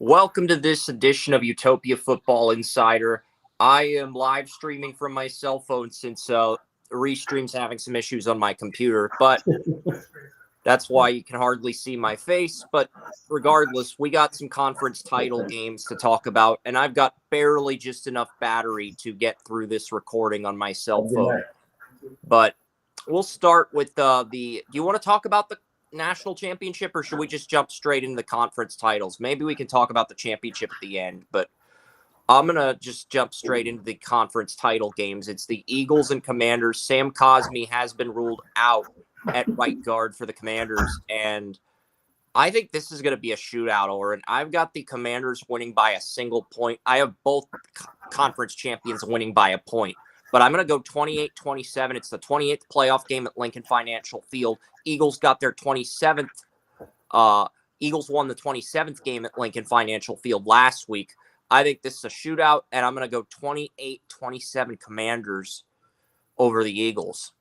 Welcome to this edition of Utopia Football Insider. I am live streaming from my cell phone since Restream's having some issues on my computer, but that's why you can hardly see my face. But regardless, we got some conference title games to talk about, and I've got barely just enough battery to get through this recording on my cell phone. But we'll start with do you want to talk about the national championship, or should we just jump straight into the conference titles? Maybe we can talk about the championship at the end, but I'm going to just jump straight into the conference title games. It's the Eagles and Commanders. Sam Cosmi has been ruled out at right guard for the Commanders, and I think this is going to be a shootout, Oren. I've got the Commanders winning by a single point. I have both conference champions winning by a point. But I'm going to go 28-27. It's the 28th playoff game at Lincoln Financial Field. Eagles got their 27th. Eagles won the 27th game at Lincoln Financial Field last week. I think this is a shootout, and I'm going to go 28-27 Commanders over the Eagles.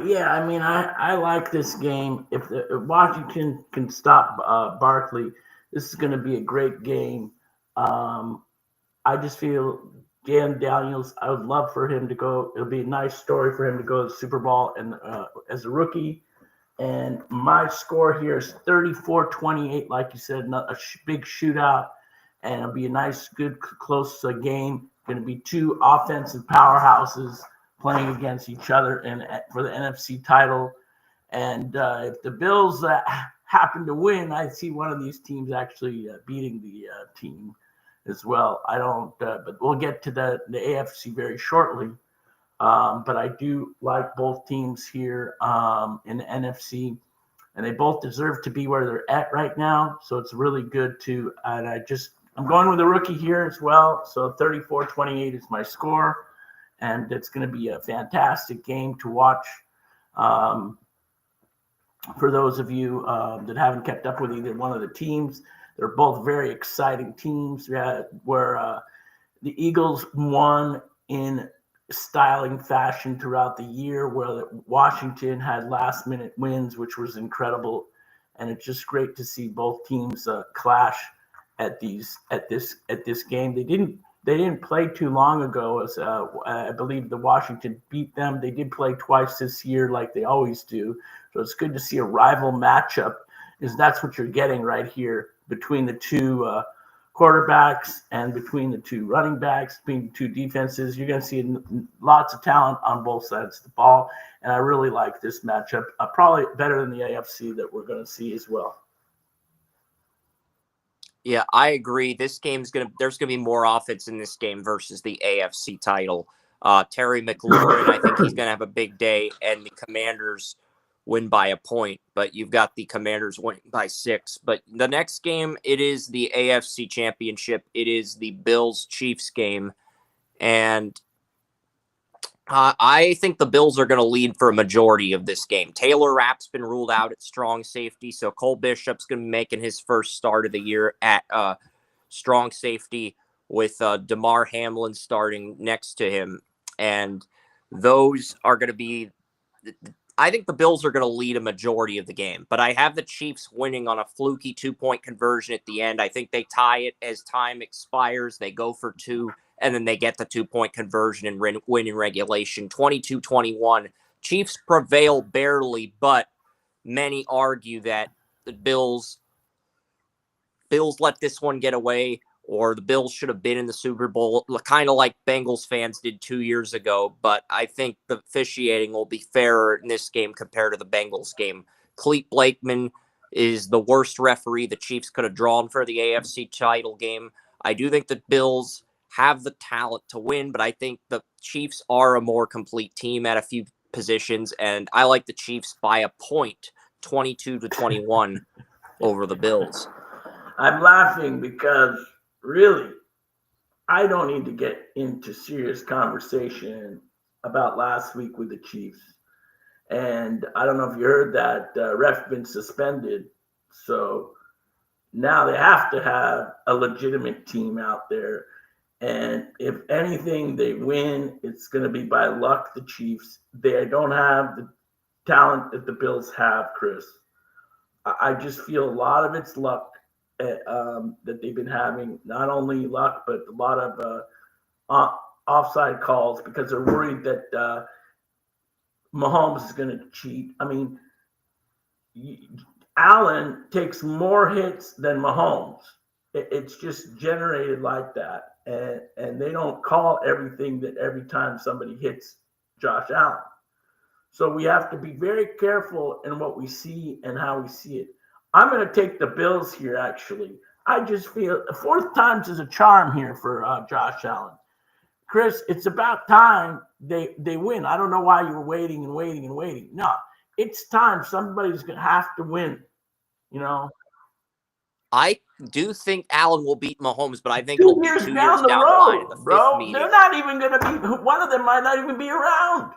Yeah, I mean, I like this game. If Washington can stop Barkley, this is going to be a great game. I just feel Dan Daniels, I would love for him to go. It'll be a nice story for him to go to the Super Bowl and as a rookie. And my score here is 34-28, like you said, a big shootout. And it'll be a nice, good, close game. Going to be two offensive powerhouses playing against each other for the NFC title. And if the Bills happen to win, I see one of these teams actually beating the team as well. I don't, but we'll get to the AFC very shortly. But I do like both teams here in the NFC, and they both deserve to be where they're at right now. So it's really good to, and I'm going with a rookie here as well. So 34-28 is my score, and it's going to be a fantastic game to watch. For those of you that haven't kept up with either one of the teams, they're both very exciting teams where the Eagles won in styling fashion throughout the year, where Washington had last-minute wins, which was incredible. And it's just great to see both teams clash at this game. They didn't play too long ago, as I believe the Washington beat them. They did play twice this year, like they always do. So it's good to see a rival matchup, because that's what you're getting right here between the two quarterbacks and between the two running backs, between the two defenses. You're going to see lots of talent on both sides of the ball, and I really like this matchup. Probably better than the AFC that we're going to see as well. Yeah, I agree. There's going to be more offense in this game versus the AFC title. Terry McLaurin, I think he's going to have a big day, and the Commanders win by a point, but you've got the Commanders winning by 6. But the next game, it is the AFC Championship. It is the Bills-Chiefs game, and I think the Bills are going to lead for a majority of this game. Taylor Rapp's been ruled out at strong safety, so Cole Bishop's going to be making his first start of the year at strong safety with Damar Hamlin starting next to him. And those are going to be I think the Bills are going to lead a majority of the game, but I have the Chiefs winning on a fluky 2-point conversion at the end. I think they tie it as time expires. They go for 2, and then they get the 2-point conversion and win in regulation. 22-21. Chiefs prevail barely, but many argue that the Bills let this one get away, or the Bills should have been in the Super Bowl, kind of like Bengals fans did 2 years ago. But I think the officiating will be fairer in this game compared to the Bengals game. Clete Blakeman is the worst referee the Chiefs could have drawn for the AFC title game. I do think the Bills have the talent to win, but I think the Chiefs are a more complete team at a few positions, and I like the Chiefs by a point, 22-21 over the Bills. I'm laughing because really, I don't need to get into serious conversation about last week with the Chiefs. And I don't know if you heard that ref been suspended. So now they have to have a legitimate team out there. And if anything, they win, it's going to be by luck, the Chiefs. They don't have the talent that the Bills have, Chris. I just feel a lot of it's luck. that they've been having. Not only luck, but a lot of offside calls because they're worried that Mahomes is going to cheat. I mean, Allen takes more hits than Mahomes. It's just generated like that, and they don't call everything that every time somebody hits Josh Allen. So we have to be very careful in what we see and how we see it. I'm going to take the Bills here. Actually, I just feel fourth time's is a charm here for Josh Allen. Chris, it's about time they win. I don't know why you were waiting and waiting and waiting. No, it's time. Somebody's going to have to win. You know, I do think Allen will beat Mahomes, but I think it'll two be years 2 years down the down the line in the road, fifth bro. meeting. They're not even going to be. One of them might not even be around.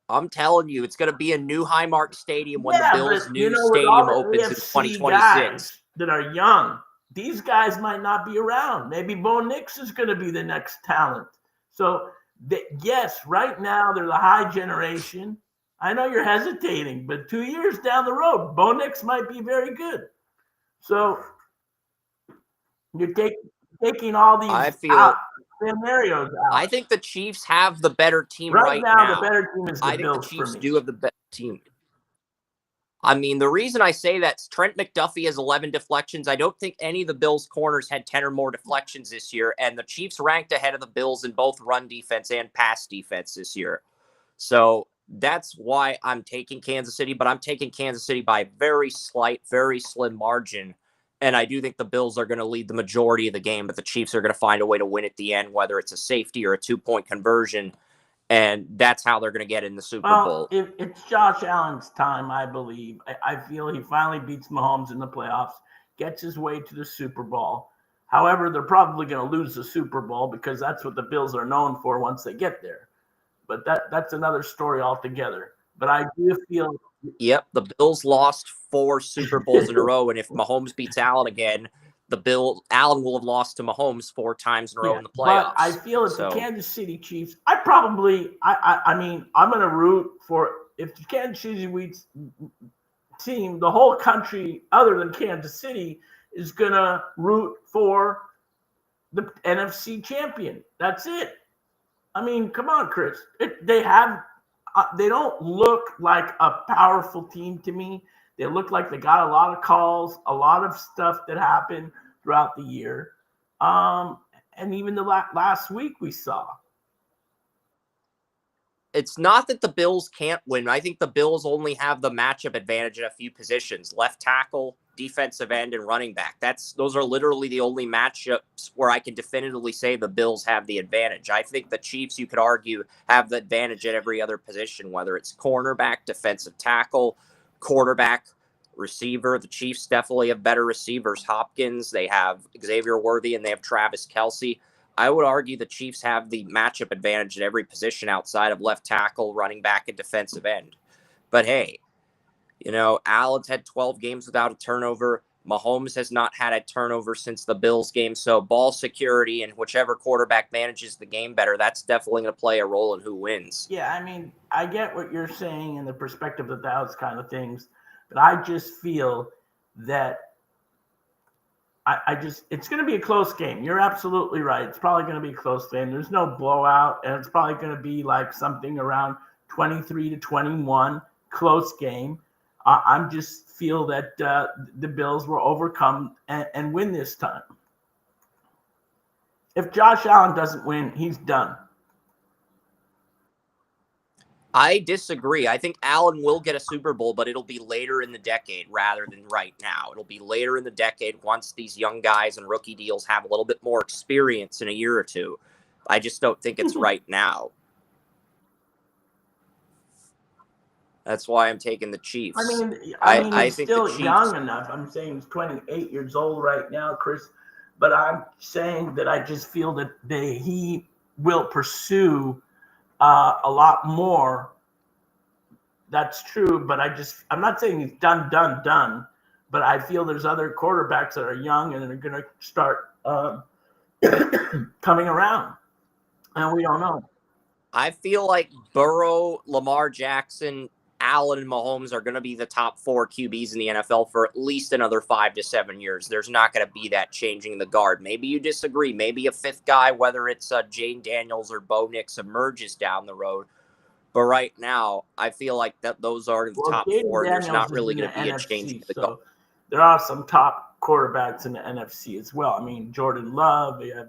I'm telling you, it's going to be a new Highmark Stadium when the Yeah, Bills' but you new know, with all stadium the opens in AFC 2026. guys that are young, these guys might not be around. Maybe Bo Nix is going to be the next talent. So, yes, right now they're the high generation. I know you're hesitating, but 2 years down the road, Bo Nix might be very good. So you're taking all I these feel scenarios I out. think the Chiefs have the better team Right right now, the now. better team is the I think the Bills for Chiefs me. do have the better team. I mean, the reason I say that is Trent McDuffie has 11 deflections. I don't think any of the Bills' corners had 10 or more deflections this year, and the Chiefs ranked ahead of the Bills in both run defense and pass defense this year. So that's why I'm taking Kansas City, but I'm taking Kansas City by a very slight, very slim margin. And I do think the Bills are going to lead the majority of the game, but the Chiefs are going to find a way to win at the end, whether it's a safety or a 2-point conversion. And that's how they're going to get in the Super Well, Bowl. it's Josh Allen's time, I believe. I feel he finally beats Mahomes in the playoffs, gets his way to the Super Bowl. However, they're probably going to lose the Super Bowl because that's what the Bills are known for once they get there. But that's another story altogether. But I do feel. Yep, the Bills lost 4 Super Bowls in a row, and if Mahomes beats Allen again, Allen will have lost to Mahomes 4 times in a row Yeah, in the but I playoffs. feel if the So Kansas City Chiefs, I mean, I'm going to root for if the Kansas City team, the whole country, other than Kansas City, is going to root for the NFC champion. That's it. I mean, come on, Chris. They don't look like a powerful team to me. They look like they got a lot of calls, a lot of stuff that happened throughout the year. And even the last week we saw. it's not that the Bills can't win. I think the Bills only have the matchup advantage at a few positions: left tackle, defensive end, and running back. Those are literally the only matchups where I can definitively say the Bills have the advantage. I think the Chiefs, you could argue, have the advantage at every other position, whether it's cornerback, defensive tackle, quarterback, receiver. The Chiefs definitely have better receivers. Hopkins, they have Xavier Worthy, and they have Travis Kelce. I would argue the Chiefs have the matchup advantage at every position outside of left tackle, running back, and defensive end. But hey, Allen's had 12 games without a turnover. Mahomes has not had a turnover since the Bills game. So ball security and whichever quarterback manages the game better, that's definitely going to play a role in who wins. Yeah, I mean, I get what you're saying in the perspective of those kind of things, but I just feel that it's going to be a close game. You're absolutely right. It's probably going to be a close game. There's no blowout, and it's probably going to be like something around 23-21, close game. I'm just feel that the Bills will overcome and win this time. If Josh Allen doesn't win, he's done. I disagree. I think Allen will get a Super Bowl, but it'll be later in the decade rather than right now. It'll be later in the decade once these young guys and rookie deals have a little bit more experience in a year or two. I just don't think it's right now. That's why I'm taking the Chiefs. I mean, I he's think still the Chiefs, young enough. I'm saying he's 28 years old right now, Chris. But I'm saying that I just feel that he will pursue a lot more. That's true, but I'm not saying he's done. But I feel there's other quarterbacks that are young and are going to start coming around, and we don't know. I feel like Burrow, Lamar Jackson, Allen and Mahomes are going to be the top 4 QBs in the NFL for at least another 5 to 7 years. There's not going to be that changing the guard. Maybe you disagree. Maybe a fifth guy, whether it's Jane Daniels or Bo Nix, emerges down the road. But right now, I feel like that those are the top Jaden 4, and there's Daniels not is really in the going to be a change NFC, in the guard. so there are some top quarterbacks in the NFC as well. I mean, Jordan Love. You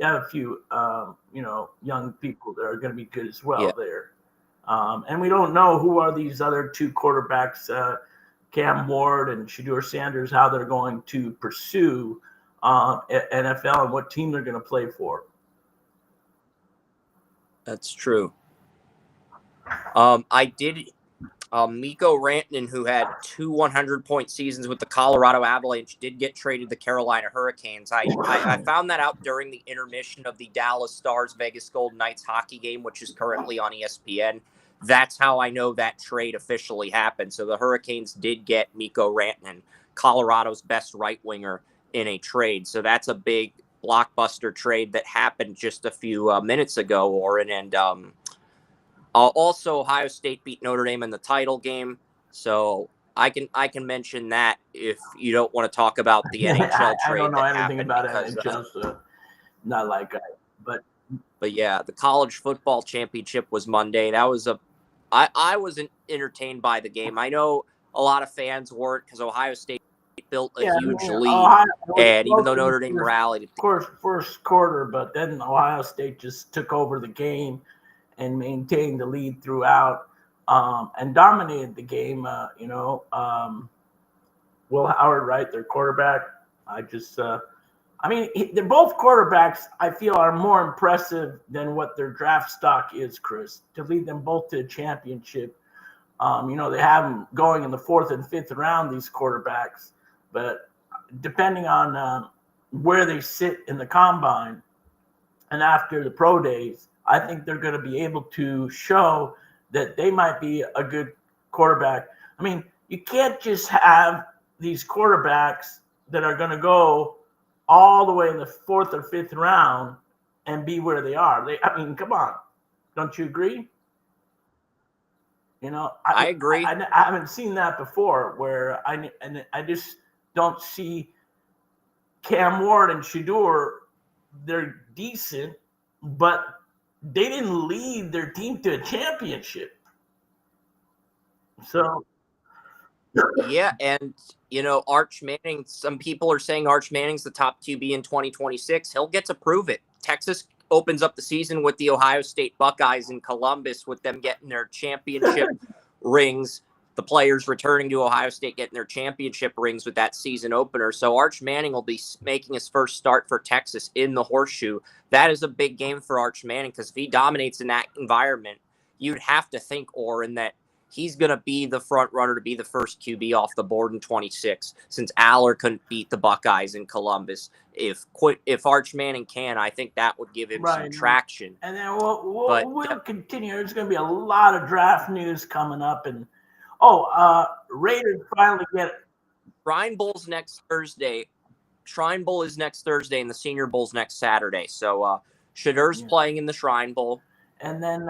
have a few, young people that are going to be good as well there. And we don't know who are these other 2 quarterbacks, Cam Ward and Shedeur Sanders, how they're going to pursue NFL and what team they're going to play for. That's true. Miko Rantanen, who had 2 100-point seasons with the Colorado Avalanche, did get traded to the Carolina Hurricanes. I found that out during the intermission of the Dallas Stars Vegas Golden Knights hockey game, which is currently on ESPN. That's how I know that trade officially happened. So the Hurricanes did get Miko Rantanen, Colorado's best right winger, in a trade. So that's a big blockbuster trade that happened just a few minutes ago, Oren. And also, Ohio State beat Notre Dame in the title game, so I can mention that if you don't want to talk about the NHL trade. I don't know that anything happened about because, NHL, so not like I. But yeah, the college football championship was Monday. That was I wasn't entertained by the game. I know a lot of fans weren't because Ohio State built a huge lead, and even though Notre Dame rallied, of course, first quarter, but then Ohio State just took over the game and maintained the lead throughout, and dominated the game. Will Howard, right, their quarterback. They're both quarterbacks. I feel are more impressive than what their draft stock is, Chris. To lead them both to a championship, they have them going in the 4th and 5th round. These quarterbacks, but depending on where they sit in the combine and after the pro days, I think they're going to be able to show that they might be a good quarterback. I mean, you can't just have these quarterbacks that are going to go all the way in the 4th or 5th round and be where they are. Come on. Don't you agree? I agree. I haven't seen that before where I just don't see Cam Ward and Shedeur. They're decent, but they didn't lead their team to a championship. So yeah, and Arch Manning. Some people are saying Arch Manning's the top QB in 2026. He'll get to prove it. Texas opens up the season with the Ohio State Buckeyes in Columbus, with them getting their championship rings. The players returning to Ohio State getting their championship rings with that season opener. So Arch Manning will be making his first start for Texas in the Horseshoe. That is a big game for Arch Manning because if he dominates in that environment, you'd have to think, Oren, that he's going to be the front runner to be the first QB off the board in 26, since Aller couldn't beat the Buckeyes in Columbus. If Arch Manning can, I think that would give him some traction. And then we'll continue. There's going to be a lot of draft news coming up, and Raiders finally get it. Shrine Bowl's next Thursday. Shrine Bowl is next Thursday, and the Senior Bowl's next Saturday. So Shedeur's playing in the Shrine Bowl. And then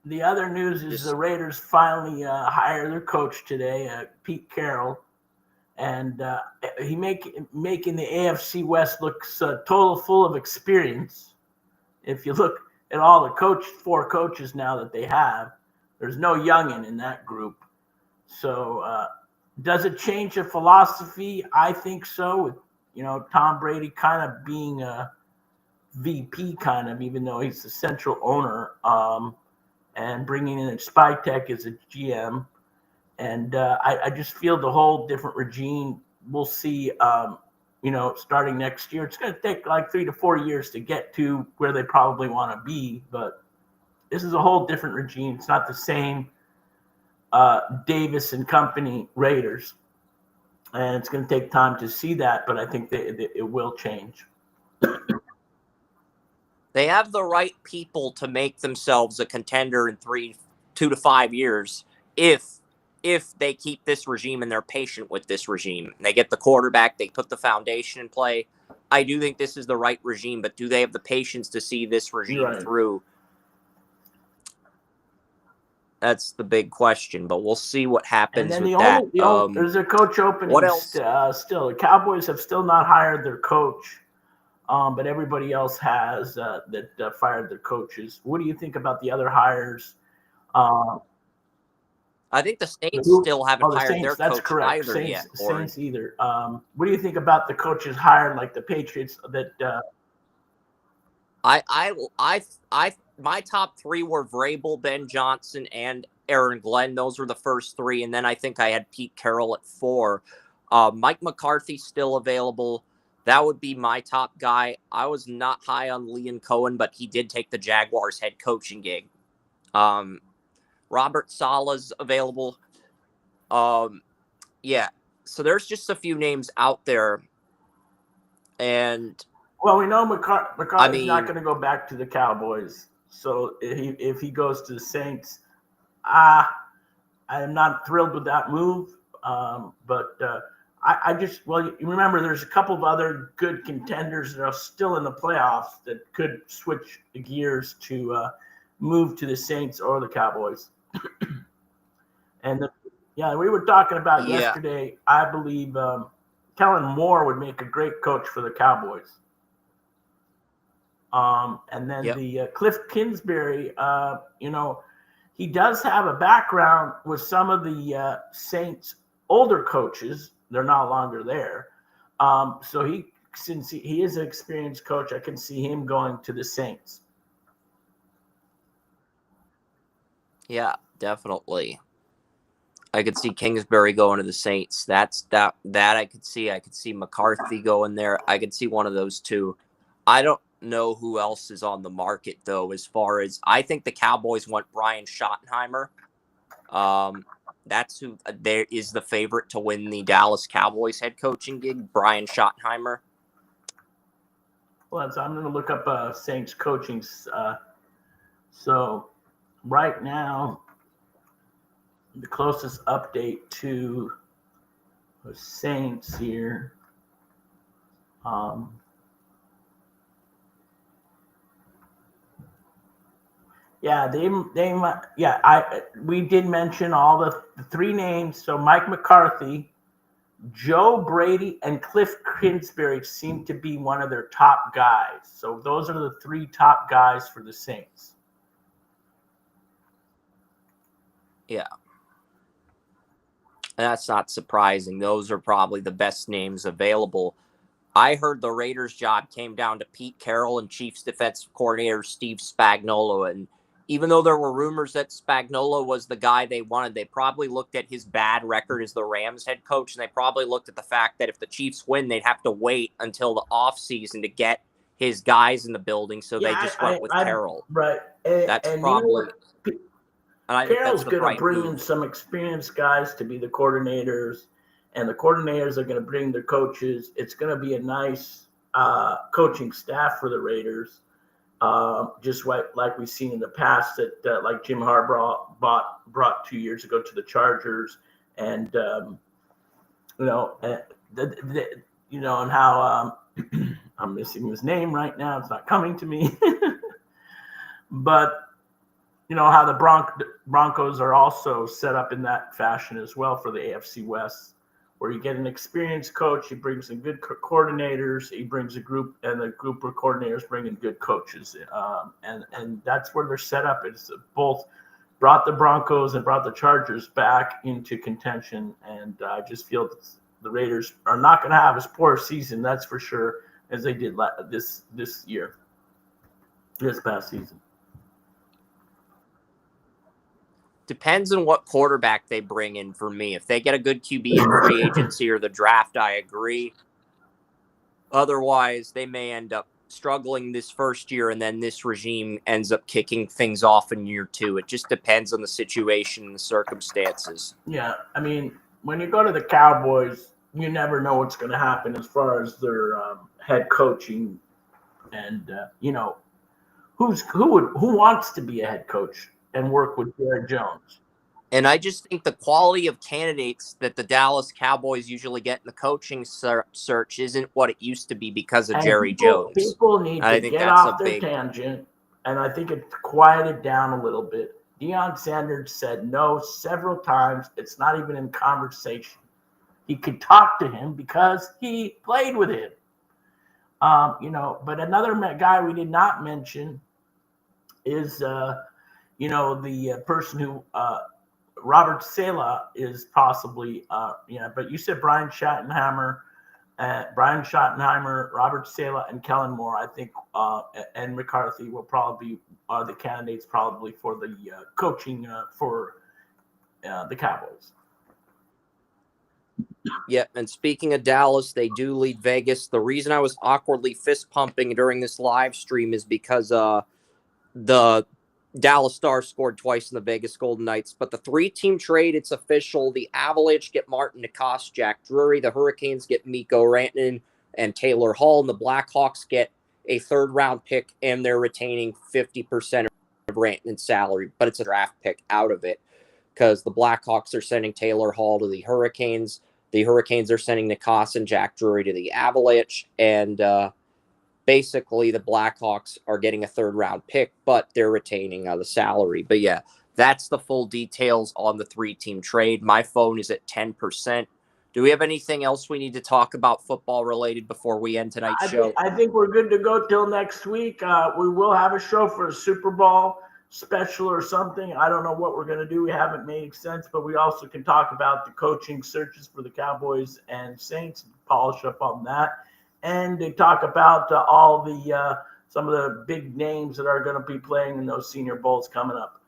the other news is the Raiders finally hired their coach today, Pete Carroll, and he making the AFC West look total full of experience. If you look at all the 4 coaches now that they have, there's no youngin in that group. So does it change the philosophy? I think so. With Tom Brady kind of being a VP, kind of, even though he's the central owner, and bringing in Spytek as a GM. And I just feel the whole different regime. We'll see, starting next year. It's going to take like 3 to 4 years to get to where they probably want to be. But this is a whole different regime. It's not the same Davis and company Raiders. And it's going to take time to see that, but I think it will change. They have the right people to make themselves a contender in 2 to 5 years if they keep this regime and they're patient with this regime. They get the quarterback, they put the foundation in play. I do think this is the right regime, but do they have the patience to see this regime through? That's the big question, but we'll see what And happens then with that. there's a coach What opening else? still. The Cowboys have still not hired their coach, but everybody else has that fired their coaches. What do you think about the other hires? Uh, I think the Saints who? still haven't Oh, the hired their Saints. That's coach correct. either Saints. yet, Oren. Saints either. What do you think about the coaches hired, like the Patriots? That My top three were Vrabel, Ben Johnson, and Aaron Glenn. Those were the first three, and then I think I had Pete Carroll at 4. Mike McCarthy's still available. That would be my top guy. I was not high on Liam Cohen, but he did take the Jaguars head coaching gig. Robert Sala's available. Yeah. So there's just a few names out there, and well, we know I McCarthy's not mean, going to go back to the Cowboys. So if he goes to the Saints, ah, I am not thrilled with that move. But I just, well, you remember there's a couple of other good contenders that are still in the playoffs that could switch the gears to move to the Saints or the Cowboys. And yeah, we were talking about yeah, yesterday. I believe Kellen Moore would make a great coach for the Cowboys. And then yep, the Cliff Kingsbury, he does have a background with some of the Saints' older coaches. They're no longer there. So since he is an experienced coach, I can see him going to the Saints. yeah, definitely. I could see Kingsbury going to the Saints. That I could see. I could see McCarthy going there. I could see one of those two. I don't know who else is on the market though. As far as I think the Cowboys want Brian Schottenheimer. That's who there is the favorite to win the Dallas Cowboys head coaching gig. Brian Schottenheimer. Well, so I'm going to look up Saints coaching. So right now, the closest update to the Saints here. Yeah, we did mention all the three names. So Mike McCarthy, Joe Brady, and Cliff Kingsbury seem to be one of their top guys. So those are the three top guys for the Saints. Yeah. That's not surprising. Those are probably the best names available. I heard the Raiders job came down to Pete Carroll and Chiefs defensive coordinator Steve Spagnuolo. And even though there were rumors that Spagnuolo was the guy they wanted, they probably looked at his bad record as the Rams head coach. And they probably looked at the fact that if the Chiefs win, they'd have to wait until the offseason to get his guys in the building. So they Yeah, just went with Carroll. right. That's And you know probably, what? and I think that's Carroll's the going to right bring in move. some experienced guys to be the coordinators, and the coordinators are going to bring the coaches. It's going to be a nice coaching staff for the Raiders, just like we've seen in the past that like Jim Harbaugh brought 2 years ago to the Chargers, and and how I'm missing his name right now. It's not coming to me, but. You know how the Broncos are also set up in that fashion as well for the AFC West, where you get an experienced coach, he brings in good coordinators, he brings a group, and the group of coordinators bring in good coaches, and that's where they're set up. It's both brought the Broncos and brought the Chargers back into contention, and I just feel the Raiders are not going to have as poor a season, that's for sure, as they did this past season. Depends on what quarterback they bring in for me. If they get a good QB in free agency or the draft, I agree. Otherwise, they may end up struggling this first year, and then this regime ends up kicking things off in year 2. It just depends on the situation and the circumstances. Yeah, I mean, when you go to the Cowboys, you never know what's going to happen as far as their head coaching, and who wants to be a head coach and work with Jerry Jones. And I just think the quality of candidates that the Dallas Cowboys usually get in the coaching search isn't what it used to be because of And Jerry Jones. people need And to I think get that's a off their big. tangent, and I think it's quieted down a little bit. Deion Sanders said no several times. It's not even in conversation. He could talk to him because he played with him. But another guy we did not mention is, the person who Robert Saleh is possibly, but you said Brian Schottenheimer, Robert Saleh, and Kellen Moore. I think, and McCarthy will probably be the candidates probably for the coaching for the Cowboys. Yeah, and speaking of Dallas, they do lead Vegas. The reason I was awkwardly fist pumping during this live stream is because the Dallas Stars scored twice in the Vegas Golden Knights. But the 3-team trade, it's official. The Avalanche get Martin Necas, Jack Drury. The Hurricanes get Mikko Rantanen and Taylor Hall. And the Blackhawks get a third-round pick, and they're retaining 50% of Rantanen's salary. But it's a draft pick out of it because the Blackhawks are sending Taylor Hall to the Hurricanes. The Hurricanes are sending Necas and Jack Drury to the Avalanche. And basically the Blackhawks are getting a third-round pick, but they're retaining the salary. But yeah, that's the full details on the 3-team trade. My phone is at 10%. Do we have anything else we need to talk about football related before we end tonight's show? I think we're good to go till next week. We will have a show for a Super Bowl special or something. I don't know what we're going to do. We haven't made sense, but we also can talk about the coaching searches for the Cowboys and Saints, polish up on that, and to talk about all the some of the big names that are going to be playing in those Senior Bowls coming up.